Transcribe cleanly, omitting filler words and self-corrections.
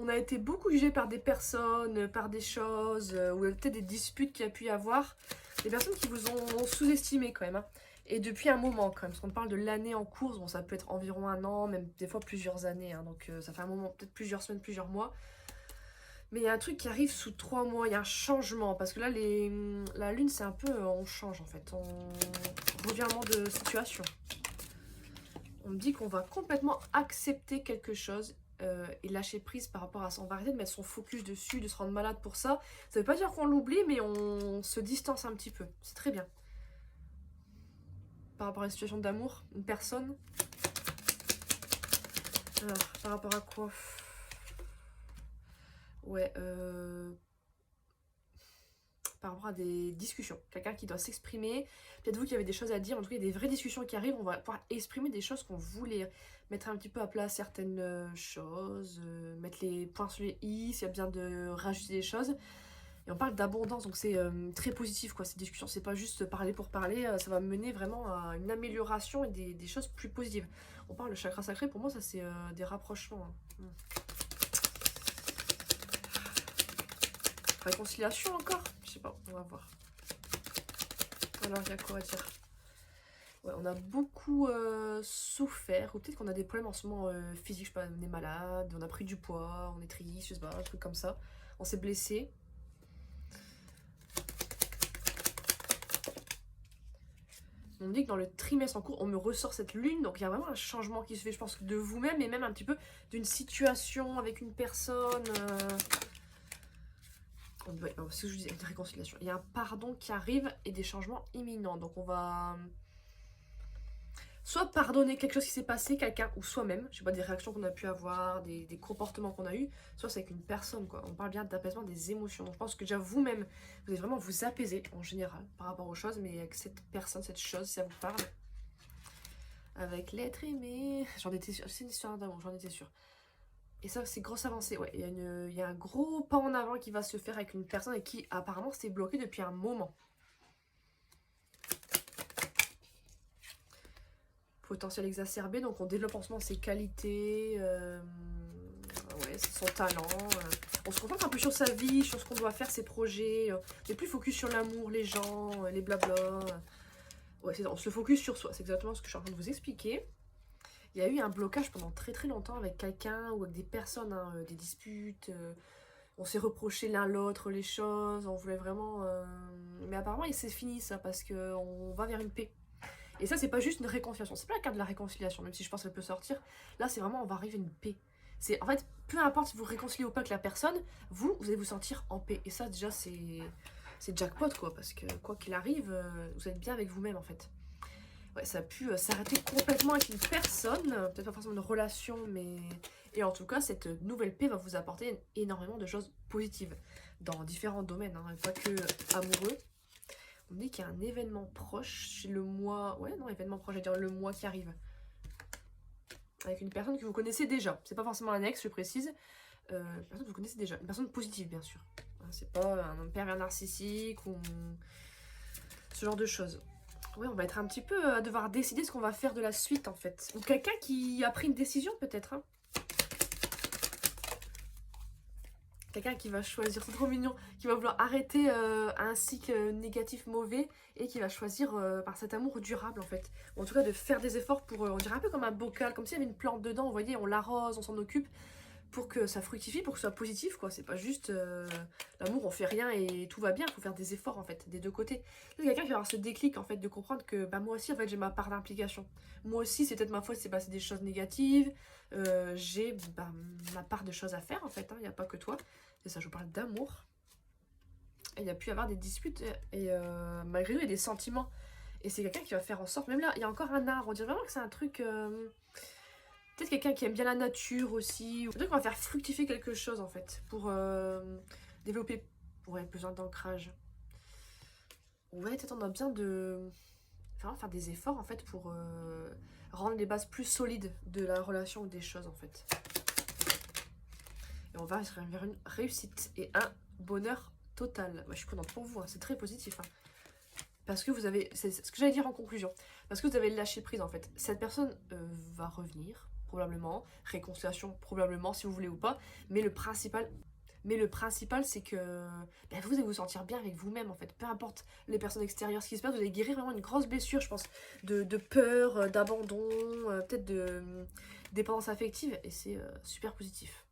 on a été beaucoup jugé par des personnes, par des choses, ou peut-être des disputes qu'il y a pu y avoir. Des personnes qui vous ont sous-estimé quand même, hein. Et depuis un moment quand même, parce qu'on parle de l'année en cours, bon ça peut être environ un an, même des fois plusieurs années, hein, donc ça fait un moment, peut-être plusieurs semaines, plusieurs mois. Mais il y a un truc qui arrive sous 3 mois, il y a un changement, parce que là la lune c'est un peu, on change en fait, on revirement de situation. On me dit qu'on va complètement accepter quelque chose et lâcher prise par rapport à ça. On va arrêter de mettre son focus dessus, de se rendre malade pour ça. Ça veut pas dire qu'on l'oublie, mais on se distance un petit peu. C'est très bien. Par rapport à une situation d'amour, une personne. Alors, par rapport à quoi? Ouais, par rapport à des discussions. Quelqu'un qui doit s'exprimer. Peut-être vous qui avez des choses à dire. En tout cas, il y a des vraies discussions qui arrivent. On va pouvoir exprimer des choses qu'on voulait. Mettre un petit peu à plat certaines choses. Mettre les points sur les i s'il y a besoin de rajouter des choses. Et on parle d'abondance. Donc c'est très positif quoi, ces discussions. C'est pas juste parler pour parler. Ça va mener vraiment à une amélioration et des choses plus positives. On parle de chakra sacré. Pour moi, ça c'est des rapprochements. Hein. Réconciliation encore? Je sais pas, on va voir. Alors, il y a quoi à dire? Ouais, on a beaucoup souffert, ou peut-être qu'on a des problèmes en ce moment physiques, je sais pas, on est malade, on a pris du poids, on est triste, je sais pas, un truc comme ça. On s'est blessé. On me dit que dans le trimestre en cours, on me ressort cette lune, donc il y a vraiment un changement qui se fait, je pense, de vous-même, et même un petit peu d'une situation avec une personne. Ouais, c'est ce que je disais, une réconciliation. Il y a un pardon qui arrive et des changements imminents. Donc on va soit pardonner quelque chose qui s'est passé, quelqu'un ou soi-même, je sais pas, des réactions qu'on a pu avoir, des comportements qu'on a eu, soit c'est avec une personne quoi. On parle bien d'apaisement des émotions. Donc je pense que déjà vous-même, vous allez vraiment vous apaiser en général par rapport aux choses, mais avec cette personne, cette chose, si ça vous parle. Avec l'être aimé, j'en étais sûre, c'est une histoire d'amour, j'en étais sûre. Et ça, c'est grosse avancée, ouais. Il y a un gros pas en avant qui va se faire avec une personne et qui apparemment s'est bloqué depuis un moment. Potentiel exacerbé, donc on développe en ce moment ses qualités, ouais, son talent. On se concentre un peu sur sa vie, sur ce qu'on doit faire, ses projets. On est plus focus sur l'amour, les gens, les blabla. Ouais, on se focus sur soi, c'est exactement ce que je suis en train de vous expliquer. Il y a eu un blocage pendant très très longtemps avec quelqu'un ou avec des personnes, hein, des disputes. On s'est reproché l'un l'autre les choses, on voulait vraiment... Mais apparemment, c'est fini ça, parce qu'on va vers une paix. Et ça, c'est pas juste une réconciliation. C'est pas la carte de la réconciliation, même si je pense qu'elle peut sortir. Là, c'est vraiment, on va arriver à une paix. C'est, en fait, peu importe si vous réconciliez ou pas avec la personne, vous allez vous sentir en paix. Et ça, déjà, c'est jackpot, quoi. Parce que, quoi qu'il arrive, vous êtes bien avec vous-même, en fait. Ouais, ça a pu s'arrêter complètement avec une personne. Peut-être pas forcément une relation, mais... Et en tout cas, cette nouvelle paix va vous apporter énormément de choses positives. Dans différents domaines, hein, pas que amoureux. On dit qu'il y a un événement proche, le mois... Ouais, non, événement proche, je veux dire le mois qui arrive. Avec une personne que vous connaissez déjà. C'est pas forcément un ex, je précise. Une personne que vous connaissez déjà. Une personne positive, bien sûr. C'est pas un pervers narcissique ou... ce genre de choses. Ouais, on va être un petit peu à devoir décider ce qu'on va faire de la suite, en fait. Ou quelqu'un qui a pris une décision, peut-être, hein. Quelqu'un qui va choisir, c'est trop mignon, qui va vouloir arrêter un cycle négatif mauvais et qui va choisir par cet amour durable en fait. Ou en tout cas de faire des efforts pour, on dirait un peu comme un bocal, comme s'il y avait une plante dedans, vous voyez, on l'arrose, on s'en occupe pour que ça fructifie, pour que ce soit positif quoi. C'est pas juste l'amour, on fait rien et tout va bien, il faut faire des efforts en fait, des deux côtés. C'est quelqu'un qui va avoir ce déclic en fait, de comprendre que bah, moi aussi en fait j'ai ma part d'implication. Moi aussi c'est peut-être ma faute, c'est passé des choses négatives, j'ai bah, ma part de choses à faire en fait, il n'y a pas que toi. C'est ça, je vous parle d'amour. Et il y a pu y avoir des disputes et malgré tout, il y a des sentiments. Et c'est quelqu'un qui va faire en sorte, même là, il y a encore un arbre. On dirait vraiment que c'est un truc... peut-être quelqu'un qui aime bien la nature aussi. Peut-être qu'on va faire fructifier quelque chose en fait. Pour développer... Ouais, besoin d'ancrage. Ouais, peut-être on a besoin de... Vraiment faire des efforts en fait pour rendre les bases plus solides de la relation ou des choses en fait. Et on va vers une réussite et un bonheur total. Moi, je suis contente pour vous, hein. C'est très positif. Hein. Parce que vous avez... C'est ce que j'allais dire en conclusion. Parce que vous avez lâché prise, en fait. Cette personne va revenir, probablement, réconciliation, probablement, si vous voulez ou pas, mais le principal, c'est que vous allez vous sentir bien avec vous-même, en fait. Peu importe les personnes extérieures, ce qui se passe, vous allez guérir vraiment une grosse blessure, je pense, de peur, d'abandon, peut-être de dépendance affective, et c'est super positif.